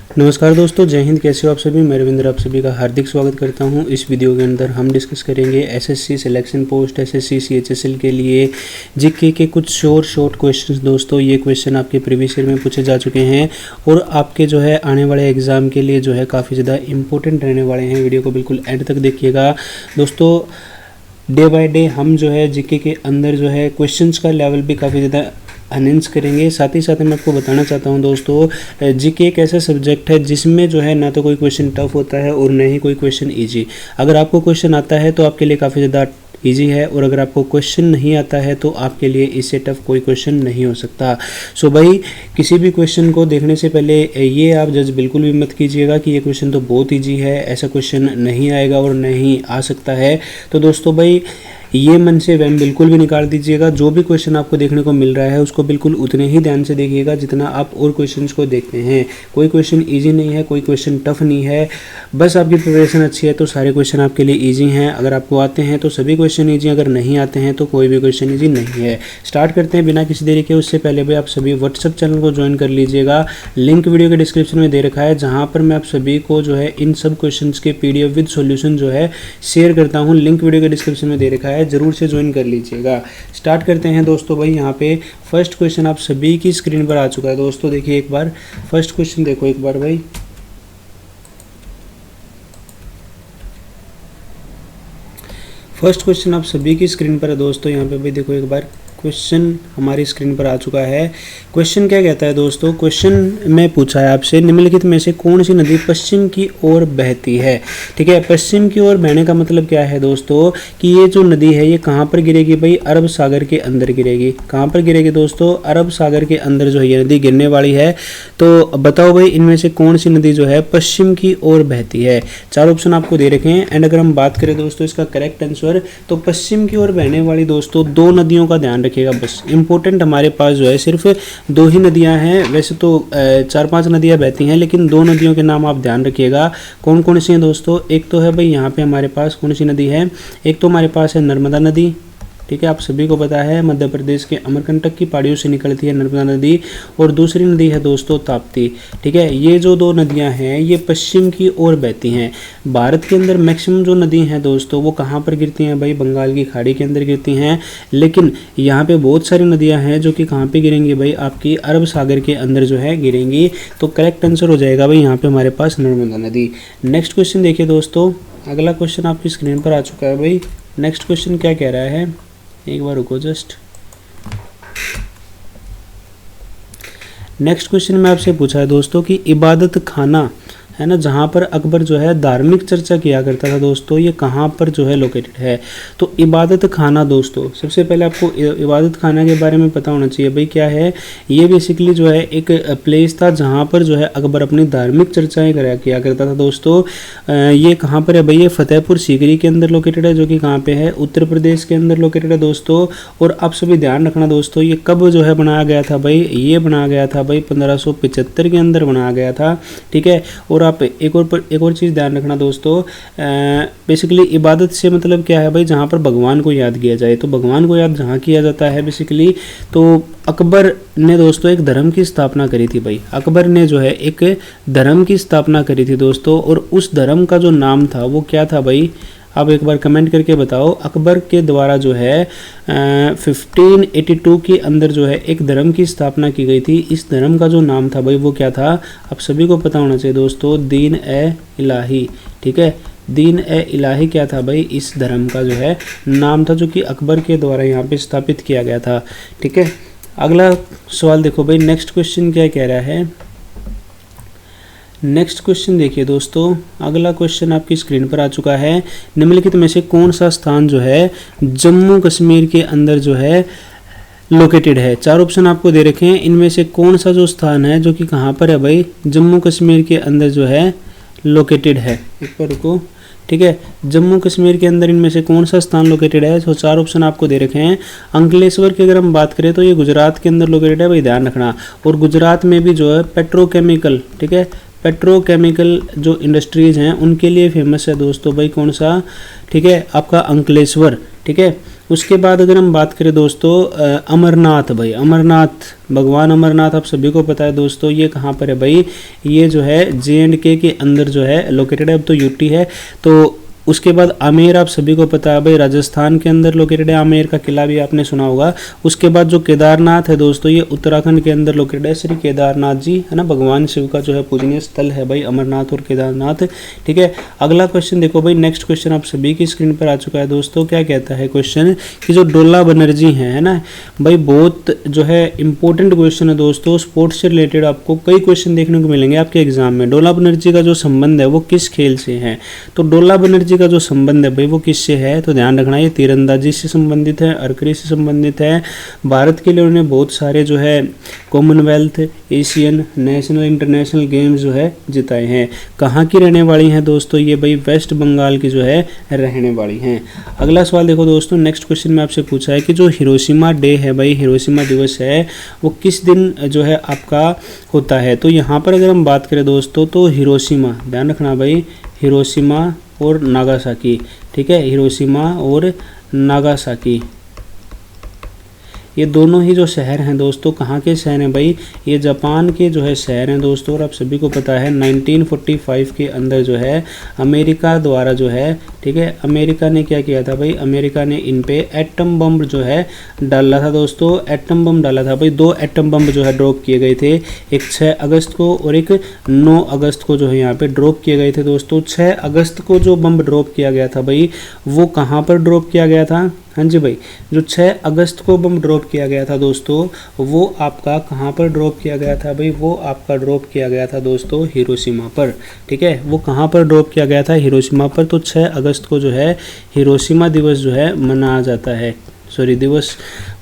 नमस्कार दोस्तों, जय हिंद। कैसे हो आप सभी। मैं रविंद्र आप सभी का हार्दिक स्वागत करता हूं। इस वीडियो के अंदर हम डिस्कस करेंगे SSC selection post SSC CHSL के लिए जीके के कुछ शॉर्ट क्वेश्चंस। दोस्तों ये क्वेश्चन आपके प्रीवियस ईयर में पूछे जा चुके हैं और आपके जो है आने वाले एग्ज़ाम के लिए जो है काफ़ी ज़्यादा इंपॉर्टेंट रहने वाले हैं। वीडियो को बिल्कुल एंड तक देखिएगा दोस्तों। डे बाय डे हम जो है जीके के अंदर जो है क्वेश्चंस का लेवल भी काफ़ी ज़्यादा एनहेंस करेंगे। साथ ही साथ मैं आपको बताना चाहता हूं दोस्तों, जीके एक ऐसा सब्जेक्ट है जिसमें जो है ना तो कोई क्वेश्चन टफ होता है और न ही कोई क्वेश्चन इजी। अगर आपको क्वेश्चन आता है तो आपके लिए काफ़ी ज़्यादा इजी है, और अगर आपको क्वेश्चन नहीं आता है तो आपके लिए इससे टफ कोई क्वेश्चन नहीं हो सकता। सो भाई, किसी भी क्वेश्चन को देखने से पहले ये आप जज बिल्कुल भी मत कीजिएगा कि ये क्वेश्चन तो बहुत इजी है, ऐसा क्वेश्चन नहीं आएगा और नहीं आ सकता है। तो दोस्तों भाई, ये मन से वहम बिल्कुल भी निकाल दीजिएगा। जो भी क्वेश्चन आपको देखने को मिल रहा है उसको बिल्कुल उतने ही ध्यान से देखिएगा जितना आप और क्वेश्चंस को देखते हैं। कोई क्वेश्चन इजी नहीं है, कोई क्वेश्चन टफ नहीं है। बस आपकी प्रिपरेशन अच्छी है तो सारे क्वेश्चन आपके लिए इजी हैं। अगर आपको आते हैं तो सभी क्वेश्चन इजी, अगर नहीं आते हैं तो कोई भी क्वेश्चन इजी नहीं है। स्टार्ट करते हैं बिना किसी देरी के। उससे पहले भी आप सभी व्हाट्सएप चैनल को ज्वाइन कर लीजिएगा। लिंक वीडियो के डिस्क्रिप्शन में दे रखा है, जहाँ पर मैं आप सभी को जो है इन सब क्वेश्चन के PDF विद सोल्यूशन जो है शेयर करता हूँ। लिंक वीडियो के डिस्क्रिप्शन में दे रखा है, जरूर से ज्वाइन कर लीजिएगा। स्टार्ट करते हैं दोस्तों भाई। यहाँ पे फर्स्ट क्वेश्चन आप सभी की स्क्रीन पर आ चुका है दोस्तों। देखिए एक बार फर्स्ट क्वेश्चन देखो एक बार भाई। फर्स्ट क्वेश्चन आप सभी की स्क्रीन पर है दोस्तों। यहाँ पे भाई देखो एक बार क्वेश्चन हमारी स्क्रीन पर आ चुका है। क्वेश्चन क्या कहता है दोस्तों, क्वेश्चन में पूछा है आपसे निम्नलिखित में से कौन सी नदी पश्चिम की ओर बहती है। ठीक है, पश्चिम की ओर बहने का मतलब क्या है दोस्तों कि ये जो नदी है ये कहाँ पर गिरेगी भाई, अरब सागर के अंदर गिरेगी। कहाँ पर गिरेगी दोस्तों, अरब सागर के अंदर जो है ये नदी गिरने वाली है। तो बताओ भाई इनमें से कौन सी नदी जो है पश्चिम की ओर बहती है। चार ऑप्शन आपको दे रखे हैं। एंड अगर हम बात करें दोस्तों इसका करेक्ट आंसर, तो पश्चिम की ओर बहने वाली दोस्तों दो नदियों का ध्यान रखिएगा। बस इंपॉर्टेंट हमारे पास जो है सिर्फ दो ही नदियां हैं। वैसे तो 4-5 नदियां बहती हैं, लेकिन दो नदियों के नाम आप ध्यान रखिएगा। कौन कौन सी हैं दोस्तों, एक तो है भाई यहाँ पे हमारे पास कौन सी नदी है, एक तो हमारे पास है नर्मदा नदी। ठीक है, आप सभी को पता है मध्य प्रदेश के अमरकंटक की पहाड़ियों से निकलती है नर्मदा नदी। और दूसरी नदी है दोस्तों ताप्ती। ठीक है, ये जो दो नदियां हैं ये पश्चिम की ओर बहती हैं। भारत के अंदर मैक्सिमम जो नदी हैं दोस्तों वो कहाँ पर गिरती हैं भाई, बंगाल की खाड़ी के अंदर गिरती हैं। लेकिन यहाँ पे बहुत सारी नदियाँ हैं जो कि कहाँ पे गिरेंगी भाई, आपकी अरब सागर के अंदर जो है गिरेंगी। तो करेक्ट आंसर हो जाएगा भाई यहाँ पे हमारे पास नर्मदा नदी। नेक्स्ट क्वेश्चन देखिए दोस्तों। अगला क्वेश्चन आपकी स्क्रीन पर आ चुका है भाई। नेक्स्ट क्वेश्चन क्या कह रहा है, एक बार रुको जस्ट। नेक्स्ट क्वेश्चन में आपसे पूछा है दोस्तों कि इबादत खाना है ना, जहाँ पर अकबर जो है धार्मिक चर्चा किया करता था दोस्तों, ये कहाँ पर जो है लोकेटेड है। तो इबादत खाना दोस्तों, सबसे पहले आपको इबादत खाना के बारे में पता होना चाहिए भाई क्या है। ये बेसिकली जो है एक प्लेस था जहाँ पर जो है अकबर अपनी धार्मिक चर्चाएं किया करता था दोस्तों। ये कहाँ पर है भाई, ये फतेहपुर सीकरी के अंदर लोकेटेड है, जो कि कहाँ पे है, उत्तर प्रदेश के अंदर लोकेटेड है दोस्तों। और आप सभी ध्यान रखना दोस्तों, ये कब जो है बनाया गया था भाई, ये बनाया गया था भाई 1575 के अंदर बनाया गया था। ठीक है, और आप एक और चीज़ ध्यान रखना दोस्तों, बेसिकली इबादत से मतलब क्या है भाई, जहाँ पर भगवान को याद किया जाए। तो भगवान को याद जहाँ किया जाता है बेसिकली, तो अकबर ने दोस्तों एक धर्म की स्थापना करी थी भाई। अकबर ने जो है एक धर्म की स्थापना करी थी दोस्तों, और उस धर्म का जो नाम था वो क्या था भाई, आप एक बार कमेंट करके बताओ। अकबर के द्वारा जो है 1582 के अंदर जो है एक धर्म की स्थापना की गई थी। इस धर्म का जो नाम था भाई वो क्या था, आप सभी को पता होना चाहिए दोस्तों, दीन ए इलाही। ठीक है, दीन ए इलाही क्या था भाई, इस धर्म का जो है नाम था, जो कि अकबर के द्वारा यहाँ पे स्थापित किया गया था। ठीक है, अगला सवाल देखो भाई। नेक्स्ट क्वेश्चन क्या कह रहा है। नेक्स्ट क्वेश्चन देखिए दोस्तों। अगला क्वेश्चन आपकी स्क्रीन पर आ चुका है। निम्नलिखित में से कौन सा स्थान जो है जम्मू कश्मीर के अंदर जो है लोकेटेड है। चार ऑप्शन आपको दे रखे हैं। इनमें से कौन सा जो स्थान है जो कि कहाँ पर है भाई, जम्मू कश्मीर के अंदर जो है लोकेटेड है। एक बार रुको। ठीक है, जम्मू कश्मीर के अंदर इनमें से कौन सा स्थान लोकेटेड है। तो चार ऑप्शन आपको दे रखे हैं। अंकलेश्वर की अगर हम बात करें तो ये गुजरात के अंदर लोकेटेड है भाई, ध्यान रखना। और गुजरात में भी जो है पेट्रोकेमिकल, ठीक है, पेट्रोकेमिकल जो इंडस्ट्रीज़ हैं उनके लिए फेमस है दोस्तों भाई, कौन सा, ठीक है, आपका अंकलेश्वर। ठीक है, उसके बाद अगर हम बात करें दोस्तों अमरनाथ भाई, अमरनाथ, भगवान अमरनाथ आप सभी को पता है दोस्तों ये कहाँ पर है भाई, ये जो है JNK के अंदर जो है लोकेटेड है, अब तो यूटी है। तो उसके बाद आमेर आप सभी को पता है भाई, राजस्थान के अंदर लोकेटेड है, आमेर का किला भी आपने सुना होगा। उसके बाद जो केदारनाथ है दोस्तों ये उत्तराखंड के अंदर लोकेटेड है, श्री केदारनाथ जी है ना, भगवान शिव का जो है पूजनीय स्थल है भाई अमरनाथ और केदारनाथ, ठीक है। अगला क्वेश्चन देखो भाई, नेक्स्ट क्वेश्चन आप सभी की स्क्रीन पर आ चुका है दोस्तों। क्या कहता है क्वेश्चन कि जो डोला बनर्जी है ना भाई, बहुत जो है इंपॉर्टेंट क्वेश्चन है दोस्तों, स्पोर्ट्स से रिलेटेड आपको कई क्वेश्चन देखने को मिलेंगे आपके एग्जाम में। डोला बनर्जी का जो संबंध है वो किस खेल से है, तो डोला बनर्जी का जो संबंध है भाई वो किससे है, तो ध्यान रखना ये तीरंदाजी से संबंधित है, आर्चरी से संबंधित है। भारत के लिए उन्होंने बहुत सारे जो है Commonwealth, Asian, national, international games जो है जिताए हैं। कहाँ की रहने वाली हैं दोस्तों ये भाई, वेस्ट बंगाल की जो है रहने वाली हैं। अगला सवाल देखो दोस्तों, नेक्स्ट क्वेश्चन में आपसे पूछा है कि जो हिरोशिमा डे है भाई, हिरोशिमा दिवस है, वो किस दिन जो है आपका होता है। तो यहाँ पर अगर हम बात करें दोस्तों तो हिरोशिमा, ध्यान रखना भाई, हिरोशिमा और नागासाकी, ठीक है, हिरोशिमा और नागासाकी, ये दोनों ही जो शहर हैं दोस्तों कहाँ के शहर हैं भाई, ये जापान के जो है शहर हैं दोस्तों। और आप सभी को पता है 1945 के अंदर जो है अमेरिका द्वारा जो है, ठीक है, अमेरिका ने क्या किया था भाई, अमेरिका ने इन पे एटम बम जो है डाला था दोस्तों, एटम बम डाला था भाई। 2 एटम बम जो है ड्रॉप किए गए थे, एक 6 अगस्त को और एक 9 अगस्त को जो है यहाँ पे ड्रॉप किए गए थे दोस्तों। 6 अगस्त को जो बम ड्रॉप किया गया था भाई वो कहाँ पर ड्रॉप किया गया था, हाँ जी भाई, जो 6 अगस्त को बम ड्रॉप किया गया था दोस्तों वो आपका कहाँ पर ड्रॉप किया गया था भाई, वो आपका ड्रॉप किया गया था दोस्तों हिरोशिमा पर, ठीक है। वो कहाँ पर ड्रॉप किया गया था, हिरोशिमा पर। तो 6 अगस्त को जो है हिरोशिमा दिवस जो है मनाया जाता है, सॉरी दिवस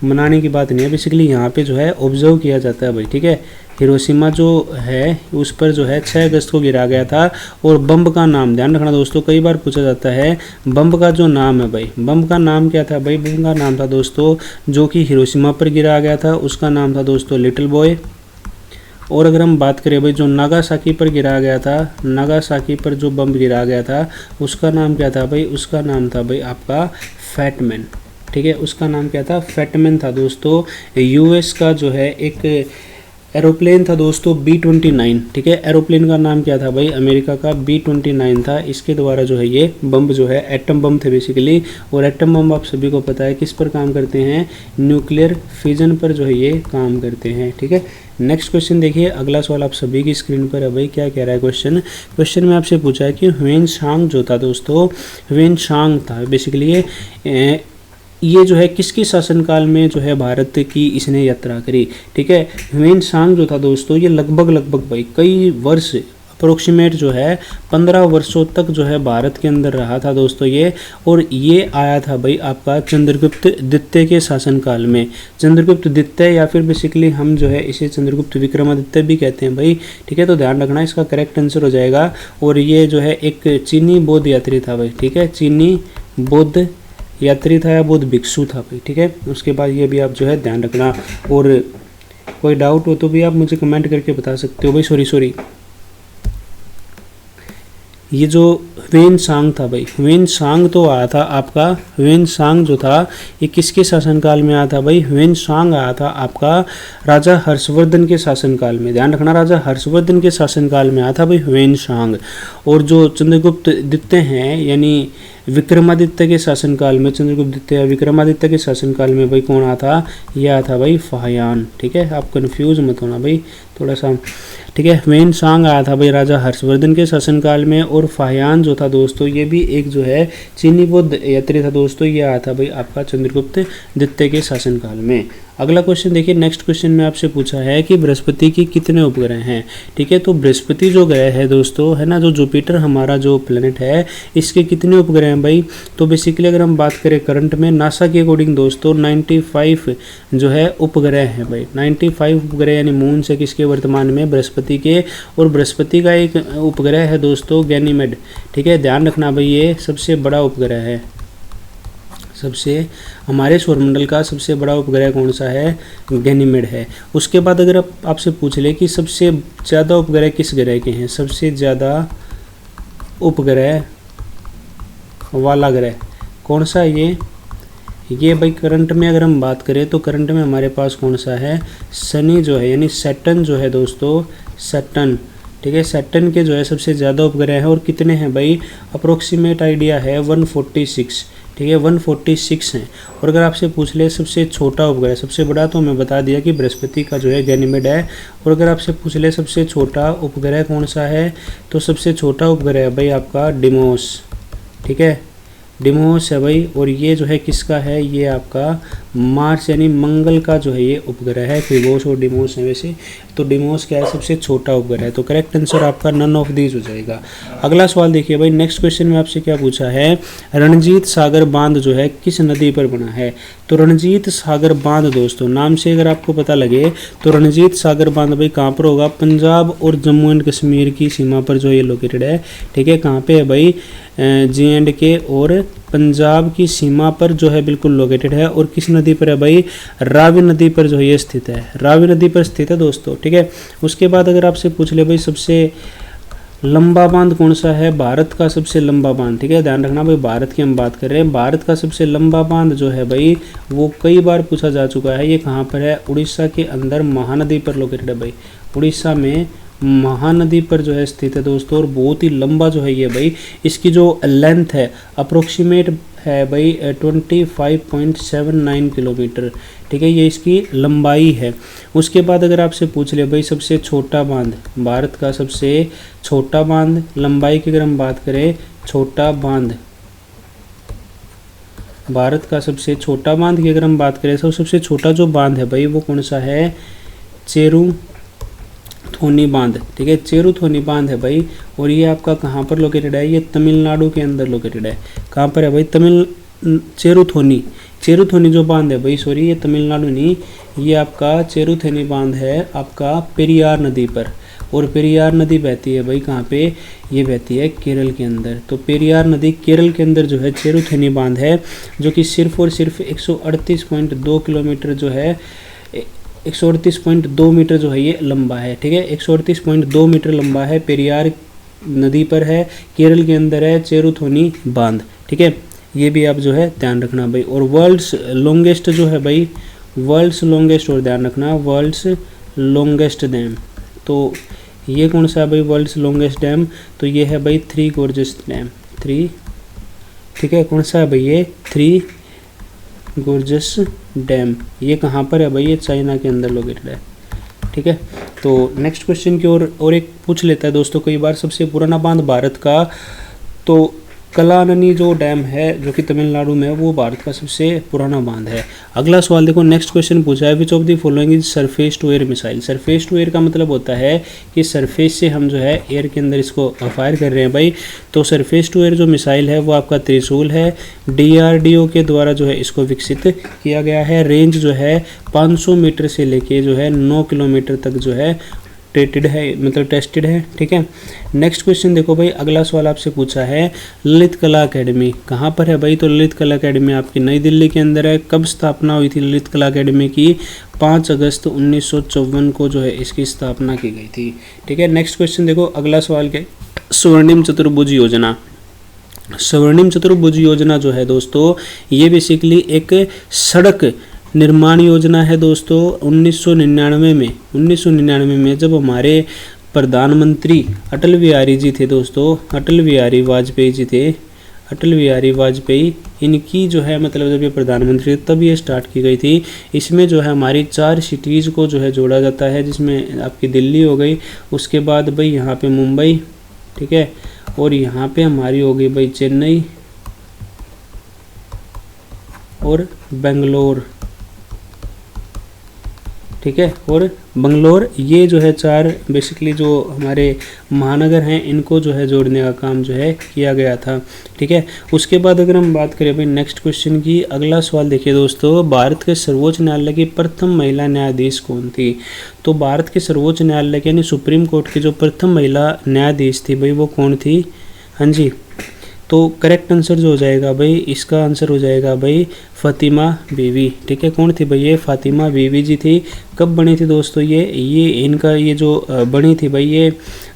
मनाने की बात नहीं है, बेसिकली यहाँ पे जो है ऑब्जर्व किया जाता है भाई, ठीक है। हिरोशिमा जो है उस पर जो है 6 अगस्त को गिरा गया था। और बम का नाम ध्यान रखना दोस्तों, कई बार पूछा जाता है बम का जो नाम है भाई, बम का नाम क्या था भाई, बम का नाम था दोस्तों जो कि हिरोशिमा पर गिरा गया था, उसका नाम था दोस्तों लिटिल बॉय। और अगर हम बात करें भाई जो नागासाकी पर गिरा गया था, नागासाकी पर जो बम गिरा गया था उसका नाम क्या था भाई, उसका नाम था भाई आपका फैटमैन, ठीक है, उसका नाम क्या था, फैटमैन था दोस्तों। US का जो है एक एरोप्लेन था दोस्तों B-29, ठीक है, एरोप्लेन का नाम क्या था भाई, अमेरिका का B-29 था। इसके द्वारा जो है ये बम जो है एटम बम थे बेसिकली। और एटम बम आप सभी को पता है किस पर काम करते हैं, न्यूक्लियर फिजन पर जो है ये काम करते हैं, ठीक है। नेक्स्ट क्वेश्चन देखिए, अगला सवाल आप सभी की स्क्रीन पर है भाई। क्या कह रहा है क्वेश्चन में आपसे पूछा है कि ह्वेनसांग जो था दोस्तों, ह्वेनसांग था बेसिकली ये जो है किसके शासनकाल में जो है भारत की इसने यात्रा करी, ठीक है। ह्वेनसांग जो था दोस्तों ये लगभग भाई कई वर्ष, अप्रोक्सीमेट जो है 15 वर्षों तक जो है भारत के अंदर रहा था दोस्तों ये। और ये आया था भाई आपका चंद्रगुप्त द्वितीय के शासनकाल में। चंद्रगुप्त द्वितीय या फिर बेसिकली हम जो है इसे चंद्रगुप्त विक्रमादित्य भी कहते हैं भाई, ठीक है। तो ध्यान रखना इसका करेक्ट आंसर हो जाएगा। और ये जो है एक चीनी बौद्ध यात्री था भाई, ठीक है, चीनी बौद्ध यात्री था या बौद्ध भिक्षु था भाई, ठीक है। उसके बाद ये भी आप जो है ध्यान रखना। और कोई डाउट हो तो भी आप मुझे कमेंट करके बता सकते हो भाई। सॉरी ये जो ह्वेनसांग था भाई, ह्वेनसांग तो आया था आपका, ह्वेनसांग जो था ये किसके शासनकाल में आया था भाई, ह्वेनसांग आया था आपका राजा हर्षवर्धन के शासनकाल में। ध्यान रखना राजा हर्षवर्धन के शासनकाल में आया था भाई ह्वेनसांग। और जो चंद्रगुप्त द्वितीय हैं यानी विक्रमादित्य के शासनकाल में, चंद्रगुप्त द्वितीय विक्रमादित्य के शासनकाल में भाई कौन आया था, यह आया था भाई फाहियान, ठीक है। आप कंफ्यूज मत होना भाई थोड़ा सा, ठीक है। ह्वेनसांग आया था भाई राजा हर्षवर्धन के शासनकाल में। और फाहियान जो था दोस्तों ये भी एक जो है चीनी बौद्ध यात्री था दोस्तों, ये आया था भाई आपका चंद्रगुप्त द्वितीय के शासनकाल में। अगला क्वेश्चन देखिए, नेक्स्ट क्वेश्चन में आपसे पूछा है कि बृहस्पति की कितने उपग्रह हैं, ठीक है। तो बृहस्पति जो ग्रह है दोस्तों है ना, जो जुपिटर हमारा जो प्लेनेट है इसके कितने उपग्रह हैं भाई। तो बेसिकली अगर हम बात करें करंट में नासा के अकॉर्डिंग दोस्तों 95 जो है उपग्रह हैं भाई, 95 उपग्रह यानी मून से किसके वर्तमान में, बृहस्पति के। और बृहस्पति का एक उपग्रह है दोस्तों गैनीमेड, ठीक है। ध्यान रखना भाई ये सबसे बड़ा उपग्रह है, सबसे हमारे सौरमंडल का सबसे बड़ा उपग्रह कौन सा है, गैनीमेड है। उसके बाद अगर आपसे पूछ ले कि सबसे ज़्यादा उपग्रह किस ग्रह के हैं, सबसे ज़्यादा उपग्रह वाला ग्रह कौन सा है, ये भाई करंट में अगर हम बात करें तो करंट में हमारे पास कौन सा है, शनि जो है यानी सैटर्न जो है दोस्तों, सैटर्न, ठीक है। सैटर्न के जो है सबसे ज़्यादा उपग्रह हैं और कितने हैं भाई, अप्रोक्सीमेट आइडिया है 146, ठीक है 146 हैं। और अगर आपसे पूछ ले सबसे छोटा उपग्रह, सबसे बड़ा तो मैं बता दिया कि बृहस्पति का जो है गैनीमेड है। और अगर आपसे पूछ ले सबसे छोटा उपग्रह कौन सा है, तो सबसे छोटा उपग्रह है भाई आपका डिमोस, ठीक है, डिमोस है भाई। और ये जो है किसका है, ये आपका मार्स यानी मंगल का जो है ये उपग्रह है। फिबोस और डिमोस है वैसे, तो डिमोस क्या है, सबसे छोटा उपग्रह है। तो करेक्ट आंसर आपका नन ऑफ दीज हो जाएगा। अगला सवाल देखिए भाई, नेक्स्ट क्वेश्चन में आपसे क्या पूछा है, रणजीत सागर बांध जो है किस नदी पर बना है। तो रणजीत सागर बांध दोस्तों नाम से अगर आपको पता लगे तो रणजीत सागर बांध भाई कहाँ पर होगा, पंजाब और जम्मू एंड कश्मीर की सीमा पर जो ये लोकेटेड है, ठीक है। कहाँ पे है भाई, J&K और पंजाब की सीमा पर जो है बिल्कुल लोकेटेड है। और किस नदी पर है भाई, रावी नदी पर जो है ये स्थित है, रावी नदी पर स्थित है दोस्तों, ठीक है। उसके बाद अगर आपसे पूछ ले भाई सबसे लंबा बांध कौन सा है, भारत का सबसे लंबा बांध, ठीक है। ध्यान रखना भाई भारत की हम बात कर रहे हैं, भारत का सबसे लंबा बांध जो है भाई वो कई बार पूछा जा चुका है। ये कहाँ पर है, उड़ीसा के अंदर महानदी पर लोकेटेड है भाई, उड़ीसा में महानदी पर जो है स्थित है दोस्तों। और बहुत ही लंबा जो है ये भाई, इसकी जो लेंथ है अप्रोक्सीमेट है भाई 25.79 किलोमीटर, ठीक है, ये इसकी लंबाई है। उसके बाद अगर आपसे पूछ ले भाई सबसे छोटा बांध, भारत का सबसे छोटा बांध, लंबाई की अगर हम बात करें, छोटा बांध, भारत का सबसे छोटा बांध की अगर हम बात करें तो सबसे छोटा जो बांध है भाई वो कौन सा है, चेरुथोनी बांध, ठीक है, चेरुथोनी बांध है भाई। और ये आपका कहाँ पर लोकेटेड है, ये तमिलनाडु के अंदर लोकेटेड है। कहाँ पर है भाई, चेरुथोनी जो बांध है भाई, सॉरी ये तमिलनाडु नहीं, ये आपका चेरुथोनी बांध है आपका पेरियार नदी पर। और पेरियार नदी बहती है भाई कहाँ पे, ये बहती है केरल के अंदर। तो पेरियार नदी केरल के अंदर जो है चेरुथोनी बांध है, जो कि सिर्फ और सिर्फ 138.2 किलोमीटर जो है 138.2 मीटर जो है ये लंबा है, ठीक है, 138.2 मीटर लंबा है, पेरियार नदी पर है, केरल के अंदर है चेरुथोनी बांध, ठीक है। ये भी आप जो है ध्यान रखना भाई। और वर्ल्ड्स लॉन्गेस्ट जो है भाई, वर्ल्ड्स लॉन्गेस्ट, और ध्यान रखना वर्ल्ड्स लॉन्गेस्ट डैम, तो ये कौन सा है भाई वर्ल्ड्स लॉन्गेस्ट डैम, तो ये है भाई थ्री गोर्जेस डैम, थ्री, ठीक है, कौन सा है भाई ये थ्री गोर्जेस डैम। ये कहाँ पर है भाई, ये चाइना के अंदर लोकेटेड है, ठीक है। तो नेक्स्ट क्वेश्चन की और एक पूछ लेता है दोस्तों कई बार, सबसे पुराना बांध भारत का, तो कलाननी जो डैम है जो कि तमिलनाडु में है वो भारत का सबसे पुराना बांध है। अगला सवाल देखो, नेक्स्ट क्वेश्चन पूछा है, which of the following is surface to air missile. Surface to air का मतलब होता है कि सरफेस से हम जो है एयर के अंदर इसको फायर कर रहे हैं भाई। तो सरफेस टू एयर जो मिसाइल है वो आपका त्रिशूल है, DRDO के द्वारा जो है इसको विकसित किया गया है। रेंज जो है 500 मीटर से लेके जो है 9 किलोमीटर तक जो है टेस्टेड है, मतलब टेस्टेड है, ठीक है। नेक्स्ट क्वेश्चन देखो भाई, अगला सवाल आपसे पूछा है ललित कला अकेडमी कहाँ पर है भाई, तो ललित कला अकेडमी आपकी नई दिल्ली के अंदर है। कब स्थापना हुई थी ललित कला अकेडमी की, 5 अगस्त 1954 को जो है इसकी स्थापना की गई थी, ठीक है। नेक्स्ट क्वेश्चन देखो, अगला सवाल क्या, स्वर्णिम चतुर्भुज योजना। स्वर्णिम चतुर्भुज योजना जो है दोस्तों ये बेसिकली एक सड़क निर्माण योजना है दोस्तों। 1999 में जब हमारे प्रधानमंत्री अटल बिहारी जी थे दोस्तों, अटल बिहारी वाजपेयी जी थे, अटल बिहारी वाजपेयी, इनकी जो है मतलब जब ये प्रधानमंत्री तब ये स्टार्ट की गई थी। इसमें जो है हमारी 4 सिटीज़ को जो है जोड़ा जाता है, जिसमें आपकी दिल्ली हो गई, उसके बाद भाई यहाँ पे मुंबई, ठीक है, और यहाँ पे हमारी हो गई भाई चेन्नई और बेंगलोर, ठीक है, और बंगलोर। ये जो है 4 बेसिकली जो हमारे महानगर हैं इनको जो है जोड़ने का काम जो है किया गया था, ठीक है। उसके बाद अगर हम बात करें भाई नेक्स्ट क्वेश्चन की, अगला सवाल देखिए दोस्तों, भारत के सर्वोच्च न्यायालय की प्रथम महिला न्यायाधीश कौन थी। तो भारत के सर्वोच्च न्यायालय के यानी सुप्रीम कोर्ट की जो प्रथम महिला न्यायाधीश थी भाई वो कौन थी, हाँ जी। तो करेक्ट आंसर जो हो जाएगा भाई, इसका आंसर हो जाएगा भाई फातिमा बीवी, ठीक है। कौन थी भाई ये? फातिमा बीवी जी थी। कब बनी थी दोस्तों ये इनका ये जो बनी थी भाई ये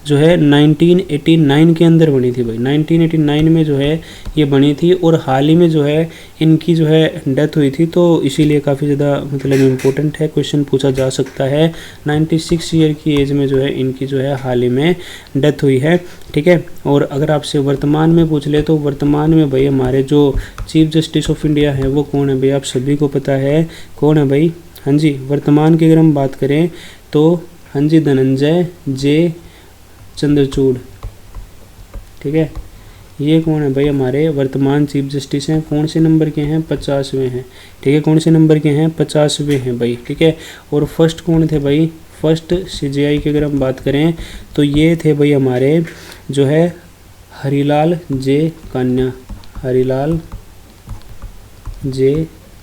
जो है 1989 के अंदर बनी थी भाई। 1989 में जो है ये बनी थी और हाल ही में जो है इनकी जो है डेथ हुई थी, तो इसीलिए काफ़ी ज़्यादा मतलब इम्पोर्टेंट है, क्वेश्चन पूछा जा सकता है। 96 ईयर की एज में जो है इनकी जो है हाल ही में डेथ हुई है, ठीक है। और अगर आपसे वर्तमान में पूछ ले तो वर्तमान में भाई हमारे जो चीफ जस्टिस ऑफ इंडिया है वो कौन है भाई? आप सभी को पता है कौन है भाई? हाँ जी, वर्तमान की अगर हम बात करें तो हाँ जी धनंजय जे चंद्रचूड़, ठीक है। ये कौन है भाई? हमारे वर्तमान चीफ जस्टिस हैं। कौन से नंबर के हैं? 50वें हैं, ठीक है। कौन से नंबर के हैं? 50वें हैं भाई, ठीक है। और फर्स्ट कौन थे भाई? फर्स्ट सीजेआई की अगर हम बात करें तो ये थे भाई हमारे जो है हरिलाल जे कान्या, हरिलाल जे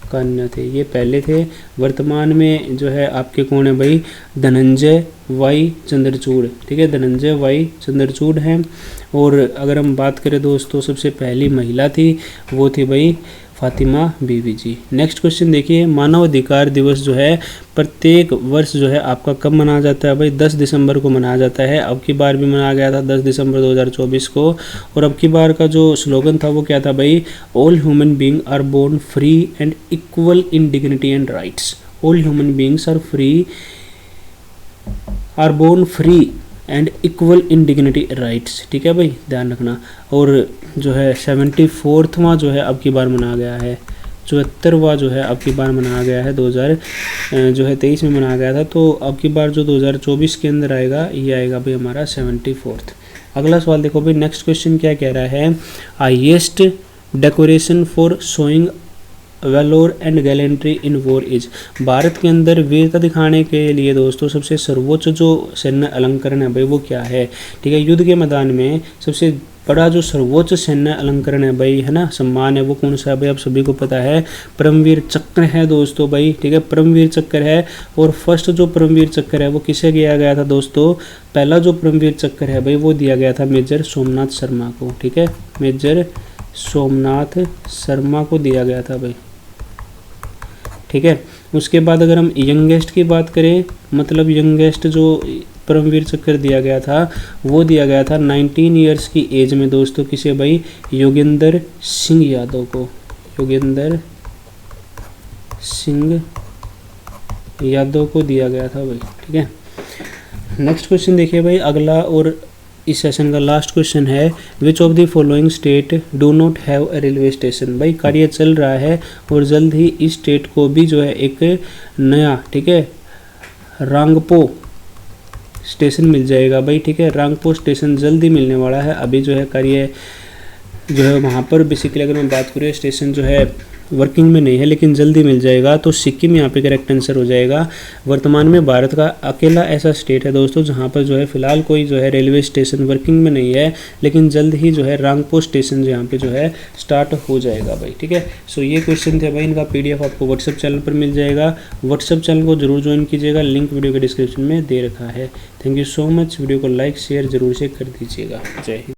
कान्या थे, ये पहले थे। वर्तमान में जो है आपके कौन है भाई? धनंजय वाई चंद्रचूड़, ठीक है। धनंजय वाई चंद्रचूड़ हैं। और अगर हम बात करें दोस्तों सबसे पहली महिला थी वो थी भाई फातिमा बीवी जी। नेक्स्ट क्वेश्चन देखिए, मानव अधिकार दिवस जो है प्रत्येक वर्ष जो है आपका कब मनाया जाता है भाई? 10 दिसंबर को मनाया जाता है। अब की बार भी मनाया गया था 10 दिसंबर 2024 को। और अब की बार का जो स्लोगन था वो क्या था भाई? All human being are born free and equal in dignity and rights. All human beings are born free and equal in dignity rights, ठीक है भाई, ध्यान रखना। और जो है 74वां जो है अब की बार मनाया गया है, 74वां जो है अब की बार मनाया गया है, 2023 में मनाया गया था। तो अब की बार जो 2024 के अंदर आएगा ये आएगा भाई हमारा 74th। अगला सवाल देखो भाई, नेक्स्ट क्वेश्चन क्या कह रहा है? Highest decoration for showing valour and gallantry in war is. Bharat के अंदर वीरता दिखाने के लिए दोस्तों सबसे सर्वोच्च जो सैन्य अलंकरण है भाई वो क्या है? ठीक है, युद्ध के मैदान में सबसे बड़ा जो सर्वोच्च सैन्य अलंकरण है भाई, है ना, सम्मान है, वो कौन सा है भाई? आप सभी को पता है, परमवीर चक्र है दोस्तों भाई, ठीक है, परमवीर चक्र है। और फर्स्ट जो परमवीर चक्र है वो किसे दिया गया था दोस्तों? पहला जो परमवीर चक्र है भाई वो दिया गया था मेजर सोमनाथ शर्मा को, ठीक है, मेजर सोमनाथ शर्मा को दिया गया था भाई, ठीक है। उसके बाद अगर हम यंगेस्ट की बात करें, मतलब यंगेस्ट जो परमवीर चक्र दिया गया था वो दिया गया था 19 ईयर्स की एज में दोस्तों, किसे भाई? योगेंद्र सिंह यादव को, योगेंद्र सिंह यादव को दिया गया था भाई, ठीक है। नेक्स्ट क्वेश्चन देखिए भाई, अगला और इस सेशन का लास्ट क्वेश्चन है, which of the following state do not have a railway station. भाई कार्य चल रहा है और जल्द ही इस स्टेट को भी जो है एक नया, ठीक है, रांगपो स्टेशन मिल जाएगा भाई, ठीक है। रांगपो स्टेशन जल्द ही मिलने वाला है। अभी जो है कार्य जो है वहाँ पर बेसिकली अगर मैं बात करूँ स्टेशन जो है वर्किंग में नहीं है, लेकिन जल्दी मिल जाएगा। तो सिक्किम यहाँ पे करेक्ट आंसर हो जाएगा। वर्तमान में भारत का अकेला ऐसा स्टेट है दोस्तों जहाँ पर जो है फिलहाल कोई जो है रेलवे स्टेशन वर्किंग में नहीं है, लेकिन जल्द ही जो है रांगपो स्टेशन यहाँ पे जो है स्टार्ट हो जाएगा भाई, ठीक है। सो ये क्वेश्चन थे भाई, इनका PDF आपको व्हाट्सएप चैनल पर मिल जाएगा। व्हाट्सएप चैनल को जरूर ज्वाइन कीजिएगा, लिंक वीडियो के डिस्क्रिप्शन में दे रखा है। Thank you so much. Video को लाइक शेयर जरूर से कर दीजिएगा। जय हिंद।